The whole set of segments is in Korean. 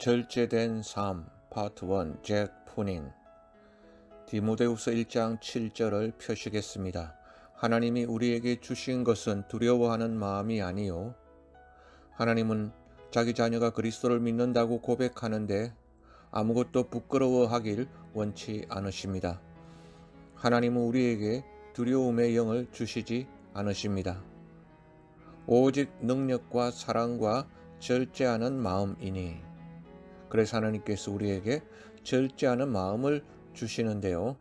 절제된 삶 파트 1 잭 푸닝. 디모데후서 1장 7절을 표시겠습니다. 하나님이 우리에게 주신 것은 두려워하는 마음이 아니요 하나님은 자기 자녀가 그리스도를 믿는다고 고백하는데 아무것도 부끄러워하길 원치 않으십니다. 하나님은 우리에게 두려움의 영을 주시지 않으십니다. 오직 능력과 사랑과 절제하는 마음이니. 그래서 하나님께서 우리에게 절제하는 마음을 주시는데요.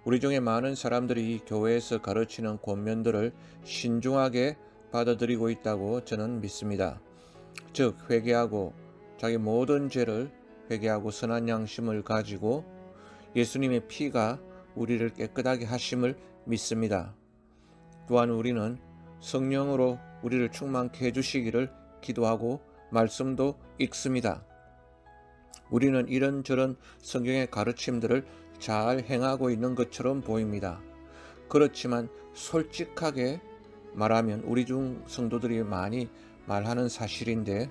우리 중에 많은 사람들이 교회에서 가르치는 권면들을 신중하게 받아들이고 있다고 저는 믿습니다. 즉 회개하고 자기 모든 죄를 회개하고 선한 양심을 가지고 예수님의 피가 우리를 깨끗하게 하심을 믿습니다. 또한 우리는 성령으로 우리를 충만케 해주시기를 기도하고 말씀도 읽습니다. 우리는 이런저런 성경의 가르침들을 잘 행하고 있는 것처럼 보입니다. 그렇지만 솔직하게 말하면 우리 중 성도들이 많이 말하는 사실인데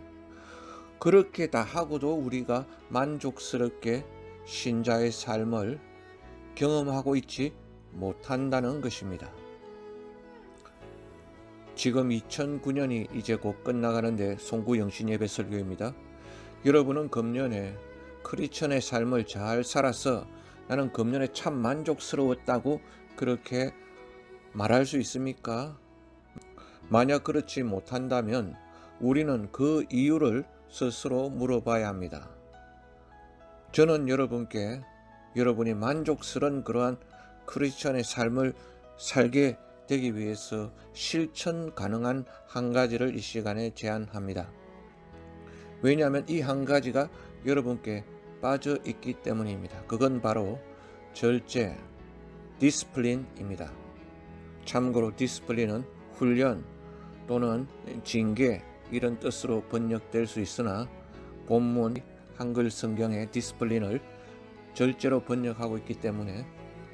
그렇게 다 하고도 우리가 만족스럽게 신자의 삶을 경험하고 있지 못한다는 것입니다. 지금 2009년이 이제 곧 끝나가는데 송구 영신예배 설교입니다. 여러분은 금년에 크리스천의 삶을 잘 살아서 나는 금년에 참 만족스러웠다고 그렇게 말할 수 있습니까? 만약 그렇지 못한다면 우리는 그 이유를 스스로 물어봐야 합니다. 저는 여러분께 여러분이 만족스러운 그러한 크리스천의 삶을 살게 되기 위해서 실천 가능한 한 가지를 이 시간에 제안합니다. 왜냐하면 이 한 가지가 여러분께 빠져 있기 때문입니다. 그건 바로 절제, 디스플린입니다. 참고로 디스플린은 훈련 또는 징계 이런 뜻으로 번역될 수 있으나 본문 한글 성경의 디스플린을 절제로 번역하고 있기 때문에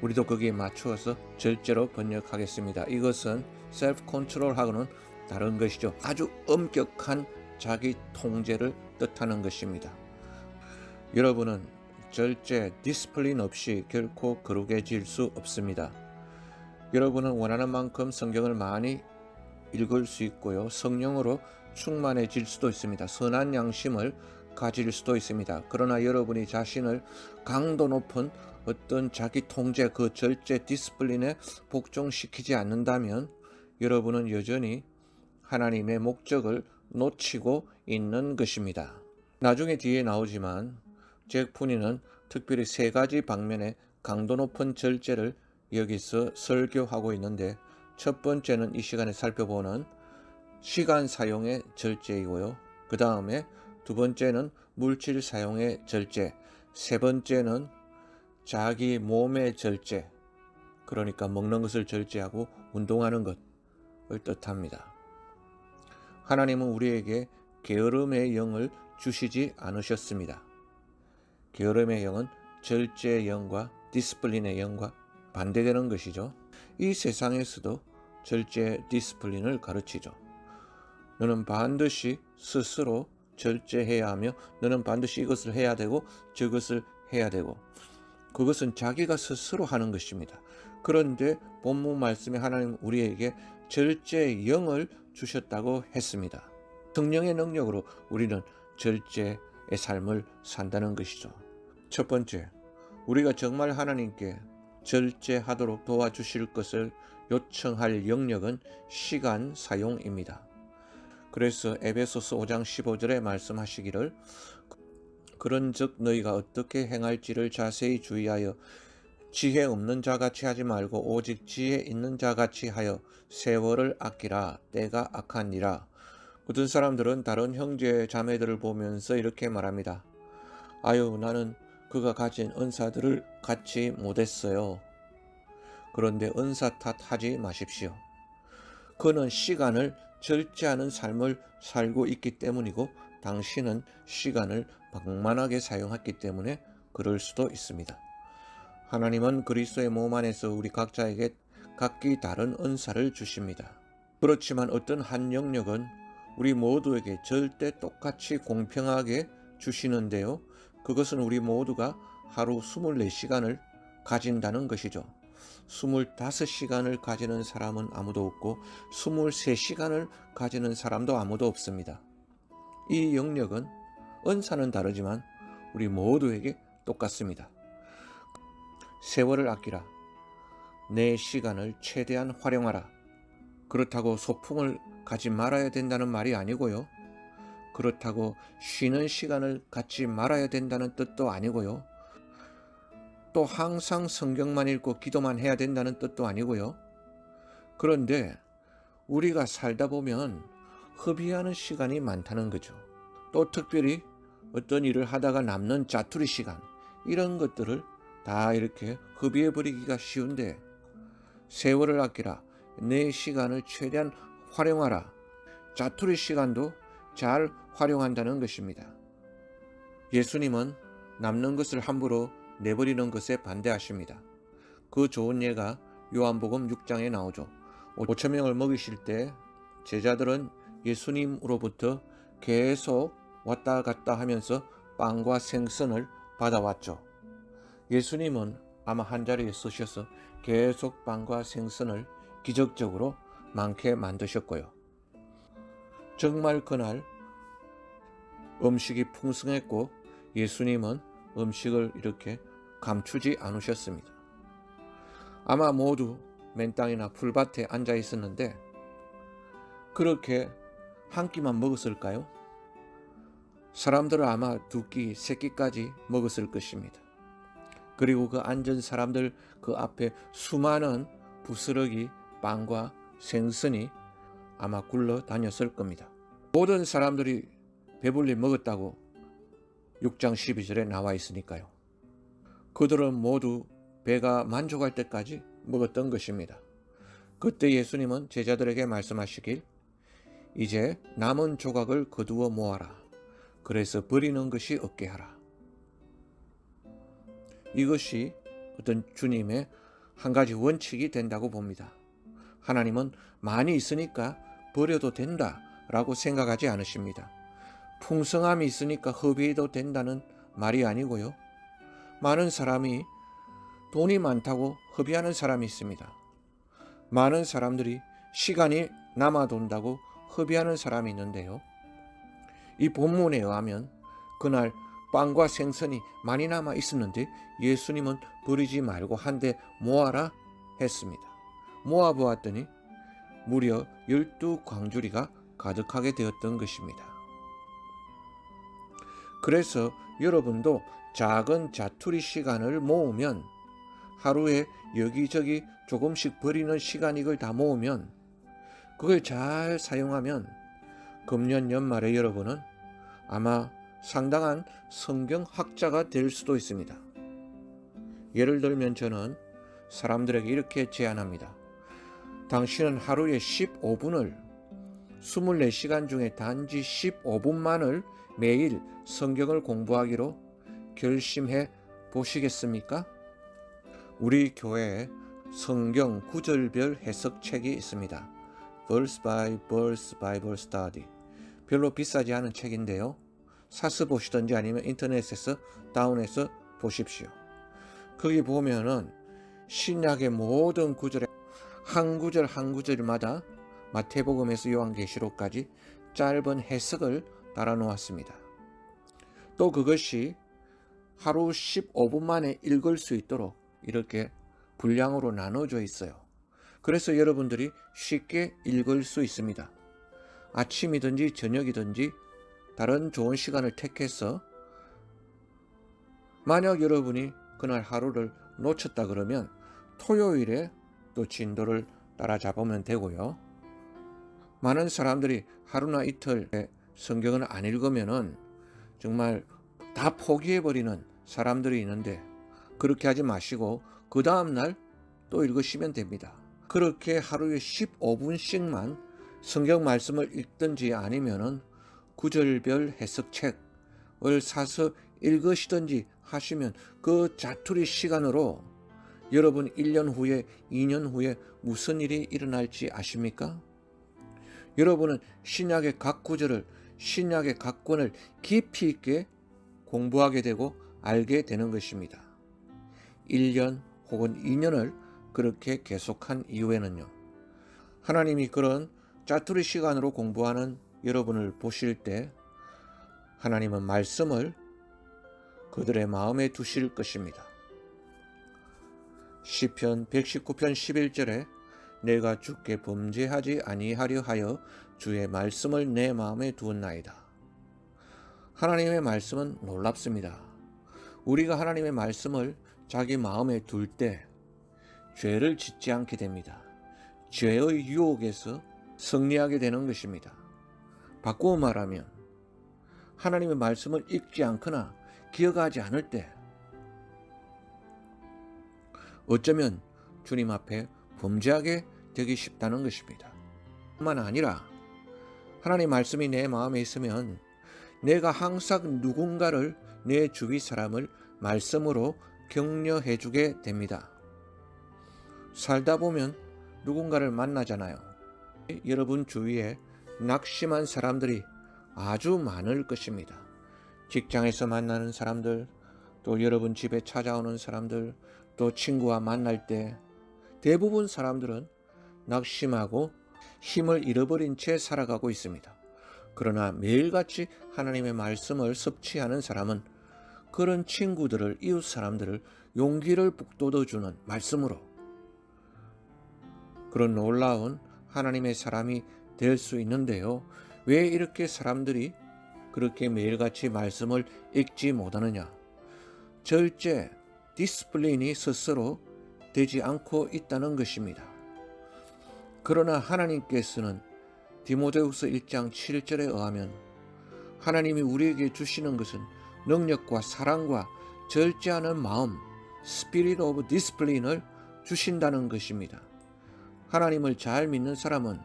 우리도 거기에 맞추어서 절제로 번역하겠습니다. 이것은 셀프 컨트롤하고는 다른 것이죠. 아주 엄격한 자기 통제를 뜻하는 것입니다. 여러분은 절제, 디스플린 없이 결코 거룩해질 수 없습니다. 여러분은 원하는 만큼 성경을 많이 읽을 수 있고요. 성령으로 충만해질 수도 있습니다. 선한 양심을 가질 수도 있습니다. 그러나 여러분이 자신을 강도 높은 어떤 자기 통제, 그 절제, 디스플린에 복종시키지 않는다면 여러분은 여전히 하나님의 목적을 놓치고 있는 것입니다. 나중에 뒤에 나오지만 잭 푸니는 특별히 세 가지 방면의 강도 높은 절제를 여기서 설교하고 있는데 첫 번째는 이 시간에 살펴보는 시간 사용의 절제이고요. 그 다음에 두 번째는 물질 사용의 절제, 세 번째는 자기 몸의 절제, 그러니까 먹는 것을 절제하고 운동하는 것을 뜻합니다. 하나님은 우리에게 게으름의 영을 주시지 않으셨습니다. 게으름의 영은 절제의 영과 디스플린의 영과 반대되는 것이죠. 이 세상에서도 절제, 디스플린을 가르치죠. 너는 반드시 스스로 절제해야 하며 너는 반드시 이것을 해야 되고 저것을 해야 되고 그것은 자기가 스스로 하는 것입니다. 그런데 본문 말씀에 하나님 우리에게 절제의 영을 주셨다고 했습니다. 성령의 능력으로 우리는 절제의 삶을 산다는 것이죠. 첫 번째, 우리가 정말 하나님께 절제하도록 도와주실 것을 요청할 영역은 시간 사용입니다. 그래서 에베소서 5장 15절에 말씀하시기를 그런즉 너희가 어떻게 행할지를 자세히 주의하여 지혜 없는 자같이 하지 말고 오직 지혜 있는 자같이 하여 세월을 아끼라. 때가 악하니라. 어떤 사람들은 다른 형제 자매들을 보면서 이렇게 말합니다. 아유, 나는 그가 가진 은사들을 갖지 못했어요. 그런데 은사 탓하지 마십시오. 그는 시간을 절제하는 삶을 살고 있기 때문이고 당신은 시간을 방만하게 사용했기 때문에 그럴 수도 있습니다. 하나님은 그리스도의 몸 안에서 우리 각자에게 각기 다른 은사를 주십니다. 그렇지만 어떤 한 영역은 우리 모두에게 절대 똑같이 공평하게 주시는데요. 그것은 우리 모두가 하루 24시간을 가진다는 것이죠. 25시간을 가지는 사람은 아무도 없고 23시간을 가지는 사람도 아무도 없습니다. 이 영역은 은사는 다르지만 우리 모두에게 똑같습니다. 세월을 아끼라. 내 시간을 최대한 활용하라. 그렇다고 소풍을 가지 말아야 된다는 말이 아니고요. 그렇다고 쉬는 시간을 갖지 말아야 된다는 뜻도 아니고요. 또 항상 성경만 읽고 기도만 해야 된다는 뜻도 아니고요. 그런데 우리가 살다 보면 허비하는 시간이 많다는 거죠. 또 특별히 어떤 일을 하다가 남는 자투리 시간, 이런 것들을 다 이렇게 허비해버리기가 쉬운데, 세월을 아끼라. 내 시간을 최대한 활용하라. 자투리 시간도 잘 활용한다는 것입니다. 예수님은 남는 것을 함부로 내버리는 것에 반대하십니다. 그 좋은 예가 요한복음 6장에 나오죠. 5,000명을 먹이실 때 제자들은 예수님으로부터 계속 왔다 갔다 하면서 빵과 생선을 받아왔죠. 예수님은 아마 한자리에 쓰셔서 계속 빵과 생선을 기적적으로 많게 만드셨고요. 정말 그날 음식이 풍성했고 예수님은 음식을 이렇게 감추지 않으셨습니다. 아마 모두 맨땅이나 풀밭에 앉아 있었는데 그렇게 한 끼만 먹었을까요? 사람들은 아마 2끼, 3끼까지 먹었을 것입니다. 그리고 그 앉은 사람들 그 앞에 수많은 부스러기 빵과 생선이 아마 굴러다녔을 겁니다. 모든 사람들이 배불리 먹었다고 6장 12절에 나와 있으니까요. 그들은 모두 배가 만족할 때까지 먹었던 것입니다. 그때 예수님은 제자들에게 말씀하시길, 이제 남은 조각을 거두어 모아라. 그래서 버리는 것이 없게 하라. 이것이 어떤 주님의 한 가지 원칙이 된다고 봅니다. 하나님은 많이 있으니까 버려도 된다라고 생각하지 않으십니다. 풍성함이 있으니까 허비해도 된다는 말이 아니고요. 많은 사람이 돈이 많다고 허비하는 사람이 있습니다. 많은 사람들이 시간이 남아돈다고 허비하는 사람이 있는데요. 이 본문에 의하면 그날 빵과 생선이 많이 남아 있었는데 예수님은 버리지 말고 한데 모아라 했습니다. 모아보았더니 무려 12광주리가 가득하게 되었던 것입니다. 그래서 여러분도 작은 자투리 시간을 모으면, 하루에 여기저기 조금씩 버리는 시간, 이걸 다 모으면, 그걸 잘 사용하면 금년 연말에 여러분은 아마 상당한 성경학자가 될 수도 있습니다. 예를 들면 저는 사람들에게 이렇게 제안합니다. 당신은 하루에 15분을 24시간 중에 단지 15분만을 매일 성경을 공부하기로 결심해 보시겠습니까? 우리 교회에 성경 구절별 해석책이 있습니다. Verse by Verse Bible Study. 별로 비싸지 않은 책인데요. 사서 보시든지 아니면 인터넷에서 다운해서 보십시오. 거기 보면은 신약의 모든 구절에 한 구절 한 구절마다 마태복음에서 요한계시록까지 짧은 해석을 달아 놓았습니다. 또 그것이 하루 15분 만에 읽을 수 있도록 이렇게 분량으로 나눠져 있어요. 그래서 여러분들이 쉽게 읽을 수 있습니다. 아침이든지 저녁이든지 다른 좋은 시간을 택해서, 만약 여러분이 그날 하루를 놓쳤다 그러면 토요일에 또 진도를 따라잡으면 되고요. 많은 사람들이 하루나 이틀에 성경을 안 읽으면은 정말 다 포기해버리는 사람들이 있는데, 그렇게 하지 마시고 그 다음날 또 읽으시면 됩니다. 그렇게 하루에 15분씩만 성경 말씀을 읽든지 아니면은 구절별 해석책을 사서 읽으시든지 하시면 그 자투리 시간으로 여러분 1년 후에 2년 후에 무슨 일이 일어날지 아십니까? 여러분은 신약의 각 구절을, 신약의 각 권을 깊이 있게 공부하게 되고 알게 되는 것입니다. 1년 혹은 2년을 그렇게 계속한 이후에는요, 하나님이 그런 짜투리 시간으로 공부하는 여러분을 보실 때 하나님은 말씀을 그들의 마음에 두실 것입니다. 시편 119편 11절에 내가 주께 범죄하지 아니하려 하여 주의 말씀을 내 마음에 두었나이다. 하나님의 말씀은 놀랍습니다. 우리가 하나님의 말씀을 자기 마음에 둘 때 죄를 짓지 않게 됩니다. 죄의 유혹에서 승리하게 되는 것입니다. 바꾸어 말하면 하나님의 말씀을 읽지 않거나 기억하지 않을 때 어쩌면 주님 앞에 범죄하게 되기 쉽다는 것입니다. 뿐만 아니라 하나님 말씀이 내 마음에 있으면 내가 항상 누군가를, 내 주위 사람을 말씀으로 격려해 주게 됩니다. 살다 보면 누군가를 만나잖아요. 여러분 주위에 낙심한 사람들이 아주 많을 것입니다. 직장에서 만나는 사람들, 또 여러분 집에 찾아오는 사람들, 또 친구와 만날 때 대부분 사람들은 낙심하고 힘을 잃어버린 채 살아가고 있습니다. 그러나 매일같이 하나님의 말씀을 섭취하는 사람은 그런 친구들을, 이웃 사람들을 용기를 북돋워주는 말씀으로 그런 놀라운 하나님의 사람이 될 수 있는데요. 왜 이렇게 사람들이 그렇게 매일같이 말씀을 읽지 못하느냐? 절제, 디스플린이 스스로 되지 않고 있다는 것입니다. 그러나 하나님께서는 디모데후서 1장 7절에 의하면 하나님이 우리에게 주시는 것은 능력과 사랑과 절제하는 마음, Spirit of Discipline을 주신다는 것입니다. 하나님을 잘 믿는 사람은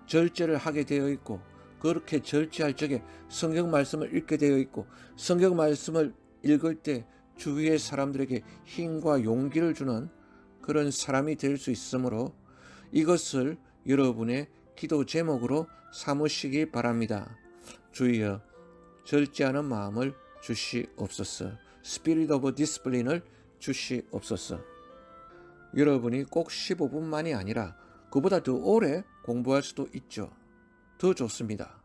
절제를 하게 되어 있고, 그렇게 절제할 적에 성경 말씀을 읽게 되어 있고, 성경 말씀을 읽을 때 주위의 사람들에게 힘과 용기를 주는 그런 사람이 될 수 있으므로 이것을 여러분의 기도 제목으로 삼으시기 바랍니다. 주여, 절제하는 마음을 주시옵소서. Spirit of Discipline을 주시옵소서. 여러분이 꼭 15분만이 아니라 그보다 더 오래 공부할 수도 있죠. 더 좋습니다.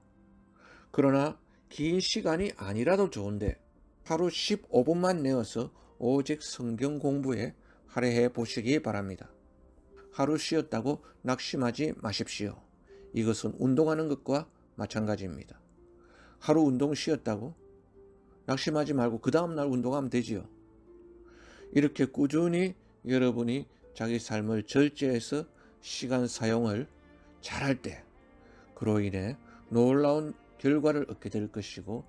그러나 긴 시간이 아니라도 좋은데 하루 15분만 내어서 오직 성경 공부에 할애해 보시기 바랍니다. 하루 쉬었다고 낙심하지 마십시오. 이것은 운동하는 것과 마찬가지입니다. 하루 운동 쉬었다고 낙심하지 말고 그 다음날 운동하면 되지요. 이렇게 꾸준히 여러분이 자기 삶을 절제해서 시간 사용을 잘할 때 그로 인해 놀라운 결과를 얻게 될 것이고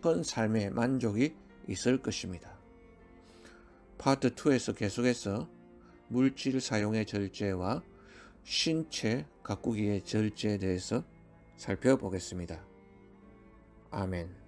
큰 삶의 만족이 있을 것입니다. 파트 2에서 계속해서 물질 사용의 절제와 신체 가꾸기의 절제에 대해서 살펴보겠습니다. 아멘.